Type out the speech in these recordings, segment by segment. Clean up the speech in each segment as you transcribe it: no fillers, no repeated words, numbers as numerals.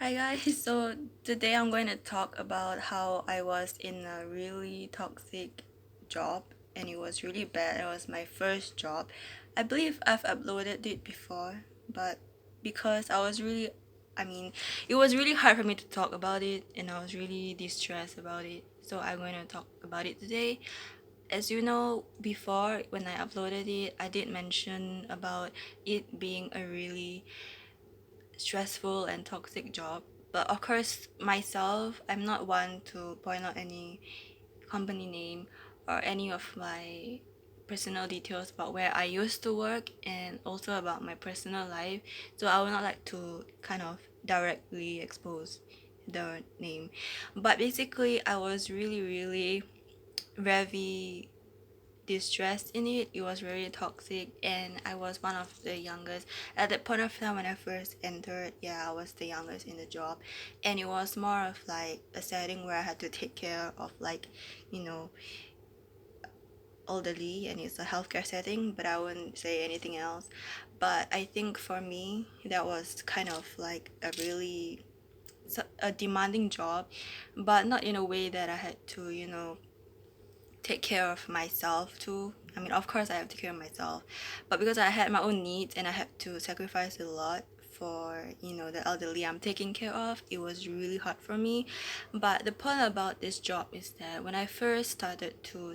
Hi guys, so today I'm going to talk about how I was in a really toxic job and it was really bad. It was my first job. I believe I've uploaded it before, but because I mean, it was really hard for me to talk about it and I was really distressed about it. So I'm going to talk about it today. As you know, before when I uploaded it, I did mention about it being a really stressful and toxic job. But of course, myself, I'm not one to point out any company name or any of my personal details about where I used to work and also about my personal life. So I would not like to kind of directly expose the name. But basically, I was really very distressed in it. It was very toxic, and I was one of the youngest. At that point of time when I first entered, yeah, I was the youngest in the job, and it was more of like a setting where I had to take care of like, you know, elderly, and it's a healthcare setting, but I wouldn't say anything else. But I think for me, that was kind of like a demanding job, but not in a way that I had to, take care of myself too. I mean, of course, I have to take care of myself, but because I had my own needs and I had to sacrifice a lot for the elderly I'm taking care of, it was really hard for me. But the point about this job is that when I first started to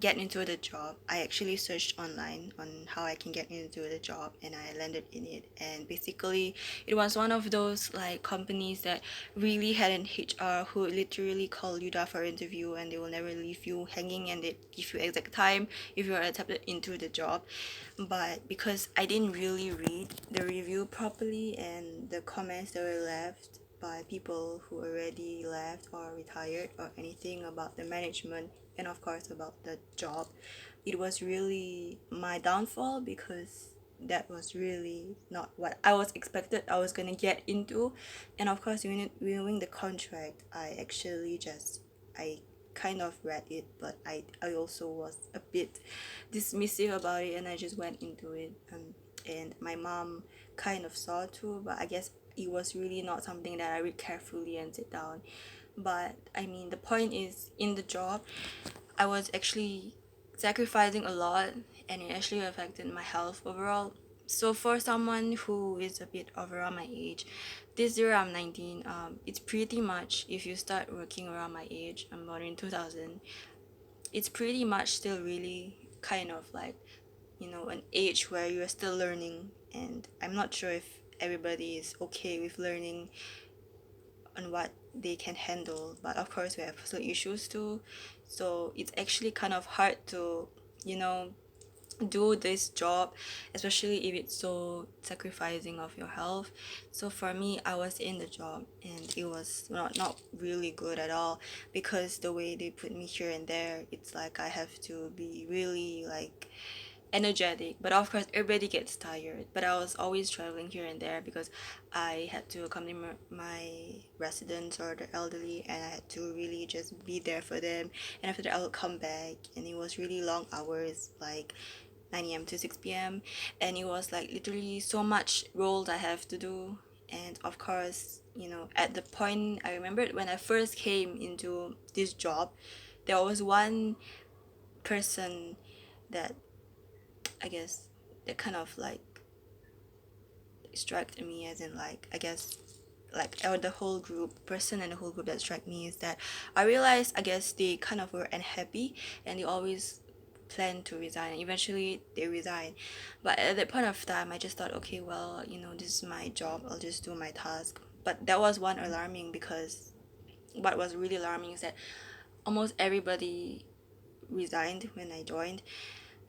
get into the job, I actually searched online on how I can get into the job and I landed in it. And basically, it was one of those like companies that really had an HR who literally call you down for interview and they will never leave you hanging and they give you exact time if you are accepted into the job. But because I didn't really read the review properly and the comments that were left by people who already left or retired or anything about the management and of course about the job, it was really my downfall because that was really not what I was expected I was gonna get into. And of course, renewing the contract, I kind of read it, but I also was a bit dismissive about it and I just went into it. And my mom kind of saw too, but I guess it was really not something that I read carefully and sit down. But I mean, the point is, in the job, I was actually sacrificing a lot and it actually affected my health overall. So for someone who is a bit over around my age, this year I'm 19, it's pretty much if you start working around my age, I'm born in 2000, it's pretty much still really kind of like, an age where you're still learning. And I'm not sure if everybody is okay with learning on what they can handle, but of course we have personal issues too, so it's actually kind of hard to you know do this job, especially if it's so sacrificing of your health. So for me, I was in the job and it was not really good at all because the way they put me here and there, it's like I have to be really like energetic, but of course everybody gets tired. But I was always traveling here and there because I had to accompany my residents or the elderly and I had to really just be there for them. And after that I would come back and it was really long hours, like 9 a.m. to 6 p.m. And it was like literally so much roles I have to do. And of course, at the point I remembered when I first came into this job, there was one person that I guess that kind of like struck me, as in like I guess like the whole group person and the whole group that struck me is that I realized I guess they kind of were unhappy and they always plan to resign and eventually they resign. But at that point of time I just thought, okay, well, this is my job, I'll just do my task. But that was one alarming because what was really alarming is that almost everybody resigned when I joined.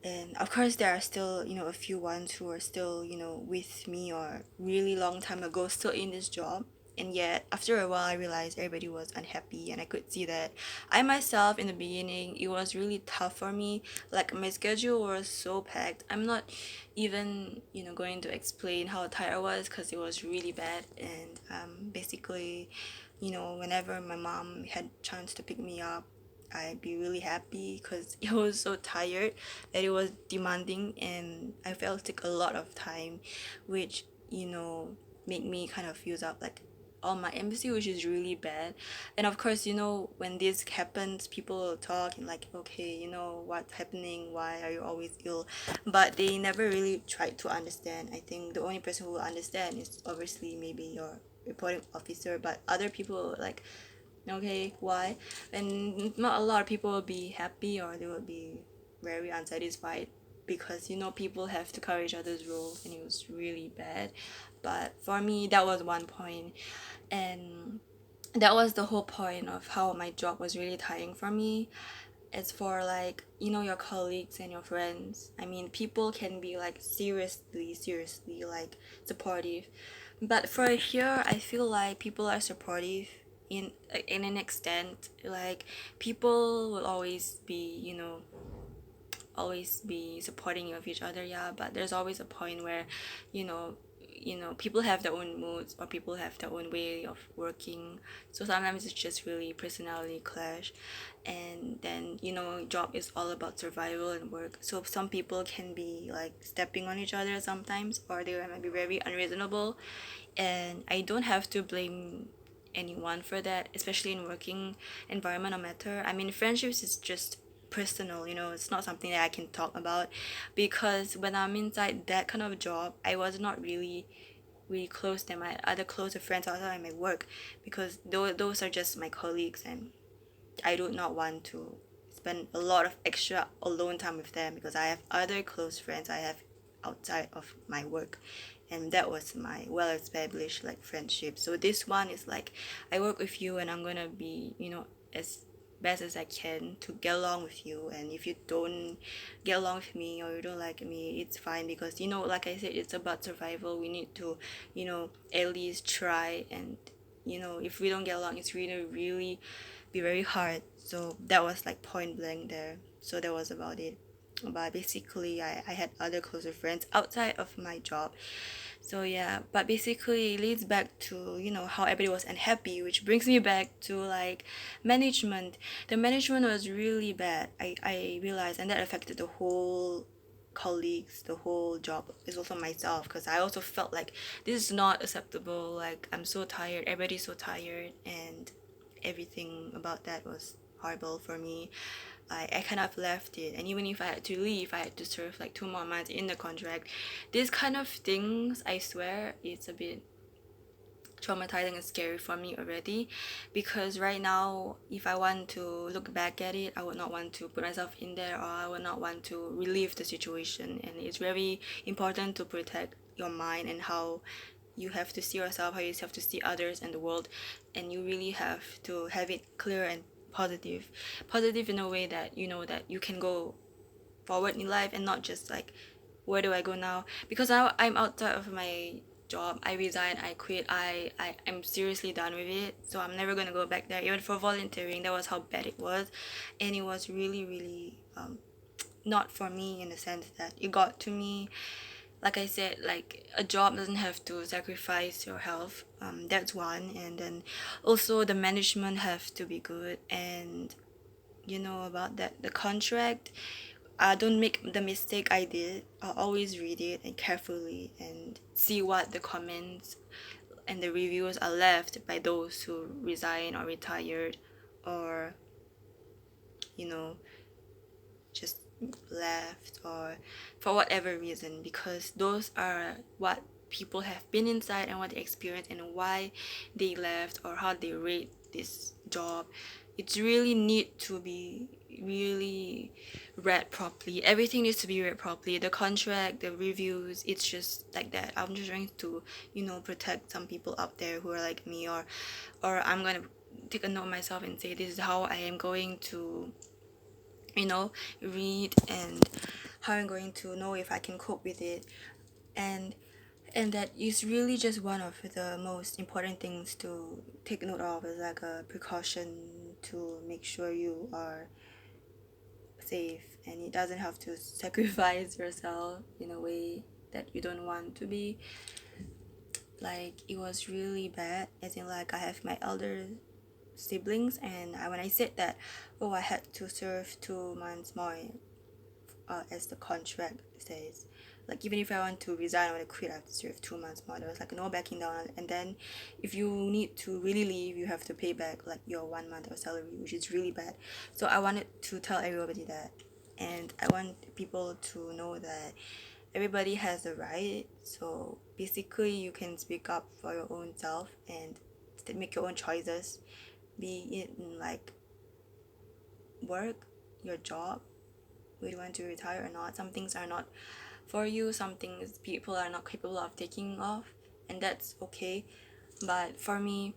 And of course there are still a few ones who are still with me or really long time ago still in this job. And yet after a while I realized everybody was unhappy and I could see that I myself in the beginning it was really tough for me. Like my schedule was so packed, I'm not even going to explain how tired I was because it was really bad. And basically, whenever my mom had chance to pick me up, I'd be really happy because it was so tired that it was demanding and I felt like a lot of time, which make me kind of use up like all my empathy, which is really bad. And of course, when this happens, people will talk and like, okay, what's happening, why are you always ill? But they never really tried to understand. I think the only person who will understand is obviously maybe your reporting officer, but other people like, okay, why? And not a lot of people will be happy, or they will be very unsatisfied, because people have to cover each other's roles, and it was really bad. But for me, that was one point, and that was the whole point of how my job was really tiring for me. It's for like, your colleagues and your friends. I mean, people can be like seriously like supportive, but for here I feel like people are supportive in an extent. Like, people will always be supporting of each other, yeah, but there's always a point where you know people have their own moods, or people have their own way of working. So sometimes it's just really personality clash. And then job is all about survival and work, so some people can be like stepping on each other sometimes, or they might be very unreasonable. And I don't have to blame anyone for that, especially in working environment or matter. I mean, friendships is just personal, it's not something that I can talk about, because when I'm inside that kind of job, I was not really close to my other closer friends outside my work, because those are just my colleagues, and I do not want to spend a lot of extra alone time with them, because I have other close friends I have outside of my work, and that was my well established like friendship. So this one is like, I work with you, and I'm gonna be as best as I can to get along with you. And if you don't get along with me, or you don't like me, it's fine, because like I said, it's about survival. We need to at least try. And if we don't get along, it's really be very hard. So that was like point blank there. So that was about it. But basically, I had other closer friends outside of my job. So yeah, but basically it leads back to how everybody was unhappy, which brings me back to like management. The management was really bad, I realized, and that affected the whole colleagues, the whole job, is also myself, because I also felt like this is not acceptable. Like, I'm so tired, everybody's so tired, and everything about that was horrible for me. I kind of left it, and even if I had to leave, I had to serve like 2 more months in the contract. These kind of things, I swear, it's a bit traumatizing and scary for me already, because right now, if I want to look back at it, I would not want to put myself in there, or I would not want to relive the situation. And it's very important to protect your mind, and how you have to see yourself, how you have to see others and the world, and you really have to have it clear and positive in a way that that you can go forward in life, and not just like, where do I go now? Because I'm outside of my job. I resigned, I quit, I'm seriously done with it, so I'm never gonna go back there. Even for volunteering, that was how bad it was. And it was really not for me, in the sense that it got to me. Like I said, like, a job doesn't have to sacrifice your health. That's one. And then also the management have to be good. And about that, the contract, don't make the mistake I did. I'll always read it and carefully, and see what the comments and the reviews are left by those who resign or retired, or you know just left, or for whatever reason, because those are what people have been inside, and what they experienced, and why they left, or how they rate this job. It's really need to be really read properly. Everything needs to be read properly. The contract, the reviews, it's just like that. I'm just trying to protect some people out there who are like me, or I'm gonna take a note myself and say, this is how I am going to read, and how I'm going to know if I can cope with it. and and that is really just one of the most important things to take note of, as like a precaution, to make sure you are safe, and it doesn't have to sacrifice yourself in a way that you don't want to be. Like, it was really bad, as in, like, I have my elder siblings, and when I said that, oh, I had to serve 2 months more as the contract says. Like even if I want to resign or to quit, I have to serve 2 months more. There was like no backing down. And then if you need to really leave, you have to pay back like your 1 month of salary, which is really bad. So I wanted to tell everybody that, and I want people to know that everybody has a right. So basically, you can speak up for your own self and make your own choices, be it in like work, your job, whether you want to retire or not. Some things are not for you, some things people are not capable of taking off, and that's okay. But for me,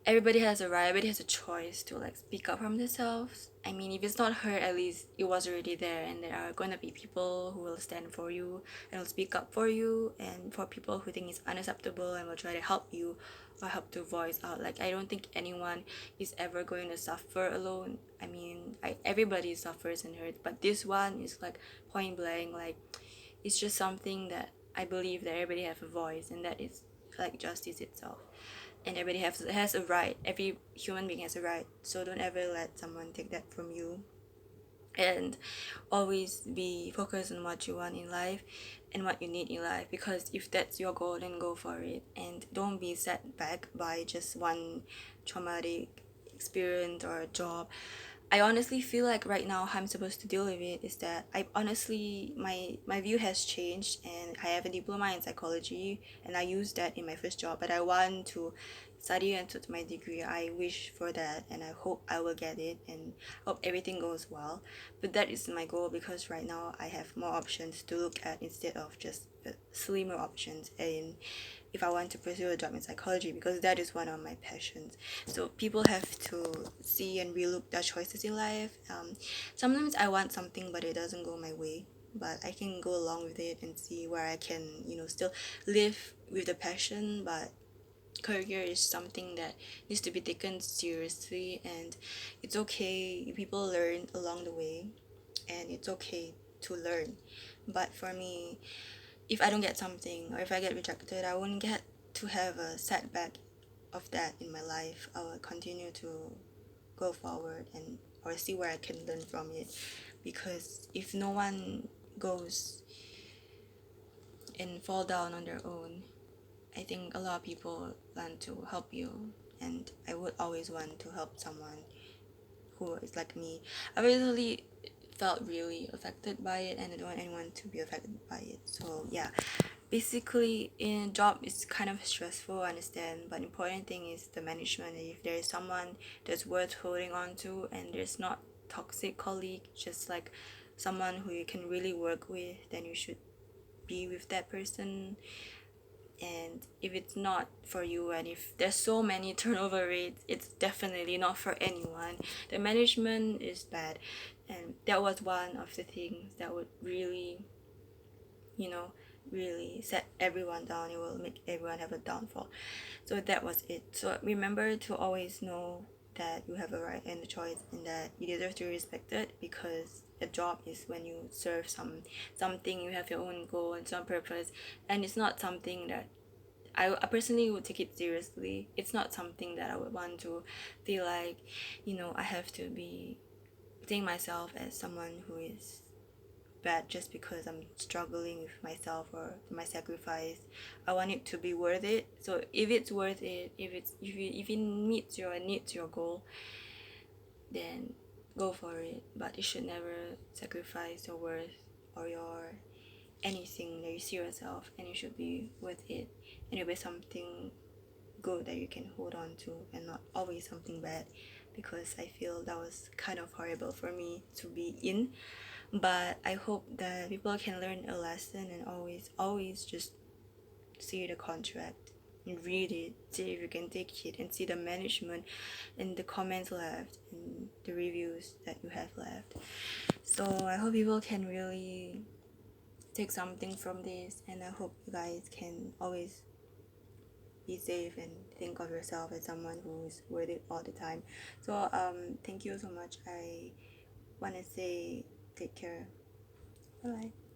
everybody has a right, everybody has a choice to like speak up for themselves. I mean, if it's not heard, at least it was already there, and there are gonna be people who will stand for you and will speak up for you, and for people who think it's unacceptable and will try to help you or help to voice out. Like I don't think anyone is ever going to suffer alone. I mean, everybody suffers and hurts, but this one is like point blank. Like it's just something that I believe that everybody have a voice, and that is like justice itself, and everybody has a right. Every human being has a right, so don't ever let someone take that from you. And always be focused on what you want in life and what you need in life, because if that's your goal, then go for it, and don't be set back by just one traumatic experience or a job. I honestly feel like right now how I'm supposed to deal with it is that I honestly, my view has changed, and I have a diploma in psychology and I use that in my first job, but I want to study and took my degree. I wish for that, and I hope I will get it, and hope everything goes well. But that is my goal, because right now I have more options to look at instead of just slimmer options. And if I want to pursue a job in psychology, because that is one of my passions. So people have to see and relook their choices in life. Sometimes I want something but it doesn't go my way, but I can go along with it and see where I can, still live with the passion. But career is something that needs to be taken seriously, and it's okay, people learn along the way, and it's okay to learn. But for me, if I don't get something or if I get rejected, I won't get to have a setback of that in my life. I will continue to go forward and or see where I can learn from it, because if no one goes and fall down on their own, I think a lot of people want to help you, and I would always want to help someone who is like me. I really felt really affected by it, and I don't want anyone to be affected by it. So yeah, basically in job it's kind of stressful, I understand, but important thing is the management. If there is someone that's worth holding on to, and there's not toxic colleague, just like someone who you can really work with, then you should be with that person. And if it's not for you, and if there's so many turnover rates, it's definitely not for anyone. The management is bad, and that was one of the things that would really, you know really set everyone down. It will make everyone have a downfall. So that was it. So remember to always know that you have a right and a choice, and that you deserve to be respected, because a job is when you serve something, you have your own goal and some purpose, and it's not something that I personally would take it seriously. It's not something that I would want to feel like, I have to be seeing myself as someone who is bad just because I'm struggling with myself or my sacrifice. I want it to be worth it. So if it's worth it, if it meets your needs your goal, then go for it. But you should never sacrifice your worth or your anything that you see yourself, and it should be worth it, and it'll be something good that you can hold on to, and not always something bad, because I feel that was kind of horrible for me to be in. But I hope that people can learn a lesson, and always just see the contract and read it, see if you can take it, and see the management and the comments left and the reviews that you have left. So I hope people can really take something from this, and I hope you guys can always be safe and think of yourself as someone who's worth it all the time. So thank you so much. I want to say take care. Bye bye.